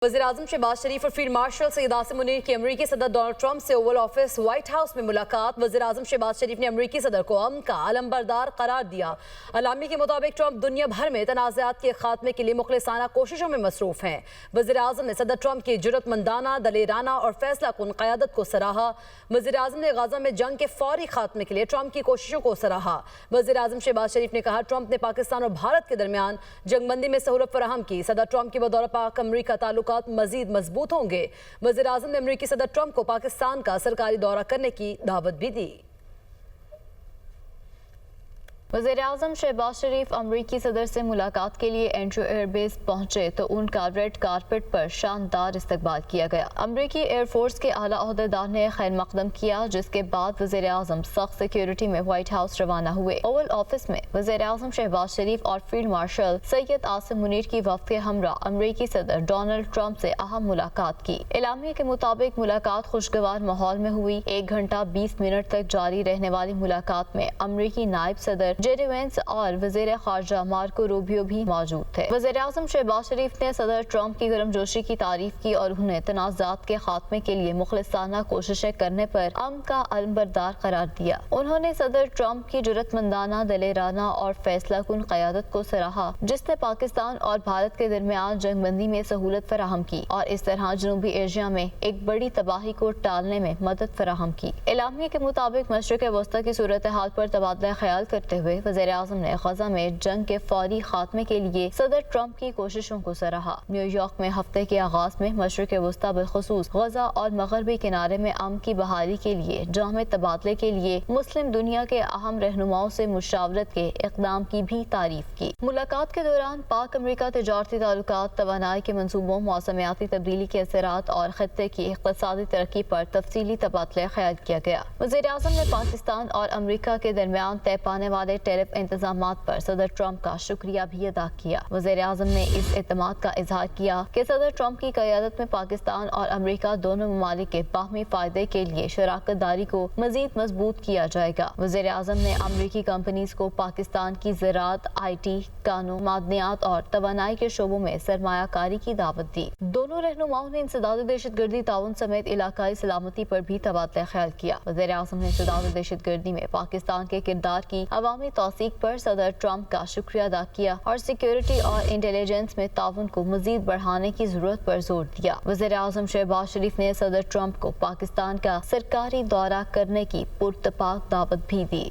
वज़ीर-ए-आज़म शहबाज शरीफ और field marshal Syed Asim Munir की अमरीकी सदर डोनाल्ड ट्रंप से ओवल ऑफिस व्हाइट हाउस में मुलाकात। वज़ीर-ए-आज़म शहबाज शरीफ ने अमरीकी सदर को अमन का अलमबरदार करार दिया। अलामी के मुताबिक ट्रंप दुनिया भर में तनाज़ात के खात्मे के लिए मुखलिसाना कोशिशों में मसरूफ़ हैं। वज़ीर-ए-आज़म ने सदर ट्रंप की जुर्रतमंदाना, दलेराना और फैसला कुन क़यादत को सराहा। वज़ीर-ए-आज़म ने गाज़ा में जंग के फौरी खात्मे के लिए ट्रंप की कोशिशों को सराहा। वज़ीर-ए-आज़म शहबाज शरीफ ने कहा, ट्रंप ने पाकिस्तान और भारत के दरमियान जंगबंदी में सहूलत फराहम की। सदर ट्रंप की बदौर पाक अमरीका ताल्लुकात मजीद मजबूत होंगे। वज़ीर-ए-आज़म ने अमरीकी सदर ट्रंप को पाकिस्तान का सरकारी दौरा करने की दावत भी दी। वज़ीर-ए-आज़म शहबाज शरीफ अमरीकी सदर से मुलाकात के लिए एंड्रू एयरबेस पहुंचे तो उनका रेड कारपेट पर शानदार इस्तकबाल किया गया। अमरीकी एयरफोर्स के आला ओहदेदार ने खैर मकदम किया, जिसके बाद वज़ीर-ए-आज़म सख्त सिक्योरिटी में व्हाइट हाउस रवाना हुए। ओवल ऑफिस में वज़ीर-ए-आज़म शहबाज शरीफ और फील्ड मार्शल सैयद आसिम मुनीर की वफ़द के हमरा अमरीकी सदर डोनाल्ड ट्रंप से अहम मुलाकात की। एलामिया के मुताबिक मुलाकात खुशगवार माहौल में हुई। 1 घंटा 20 मिनट तक जारी रहने वाली मुलाकात में अमरीकी नायब सदर जेडी वेंस और वज़ीर ख़ारजा मार्को रूबियो भी मौजूद थे। वज़ीर-ए-आज़म शहबाज शरीफ ने सदर ट्रंप की गर्मजोशी की तारीफ की और उन्हें तनाज़ात के खात्मे के लिए मुखलिसाना कोशिशें करने पर अमन का अलमबरदार करार दिया। उन्होंने सदर ट्रंप की जुर्रतमंदाना, दलेराना और फैसला कुन क़यादत को सराहा, जिसने पाकिस्तान और भारत के दरमियान जंगबंदी में सहूलत फराहम की और इस तरह जनूबी एशिया में एक बड़ी तबाही को टालने में मदद फराहम की। एलामिया के मुताबिक मशरिक़ वस्ता की सूरत हाल पर तबादला ख्याल करते हुए वज़ीर-ए-आज़म ने गज़ा में जंग के फौरी खात्मे के लिए सदर ट्रंप की कोशिशों को सराहा। न्यूयॉर्क में हफ्ते के आगाज में मशरिक़ वस्ता बिलखुसूस गज़ा और मगरबी किनारे में अमन की बहाली के लिए जामे तबादले के लिए मुस्लिम दुनिया के अहम रहनुमाओं से मुशावरत के इक़दाम की भी तारीफ की। मुलाकात के दौरान पाक अमरीका तिजारती ताल्लुकात, तवानाई के मंसूबों, मौसमियाती तब्दीली के असरात और खत्ते की इक़्तिसादी तरक्की पर तफसीली तबादला ख्याल किया गया। वज़ीर-ए-आज़म ने पाकिस्तान और अमरीका के दरमियान तय पाने वाले टैरिफ इंतजामात पर सदर ट्रंप का शुक्रिया भी अदा किया। वज़ीर-ए-आज़म ने इस एतमाद का इजहार किया कि सदर ट्रंप की क़यादत में पाकिस्तान और अमरीका दोनों ममालिक के बाहमी फ़ायदे के लिए शराकत दारी को मजीद मजबूत किया जाएगा। वज़ीर-ए-आज़म ने अमरीकी कंपनीज को पाकिस्तान की ज़राअत, IT, कानून, मादनियात और तवानाई के शोबों में सरमायाकारी की दावत दी। दोनों रहनुमाओं ने इंसदाद दहशतगर्दी, ताउन समेत इलाकाई सलामती पर भी तबादला ख्याल किया। वज़ीर-ए-आज़म ने इंसदाद दहशतगर्दी में पाकिस्तान के किरदार की अवामी तौसीक पर सदर ट्रंप का शुक्रिया अदा किया और सिक्योरिटी और इंटेलिजेंस में ताउन को मजीद बढ़ाने की जरूरत पर जोर दिया। वज़ीर-ए-आज़म शहबाज शरीफ ने सदर ट्रंप को पाकिस्तान का सरकारी दौरा करने की पुरतपाक दावत भी दी।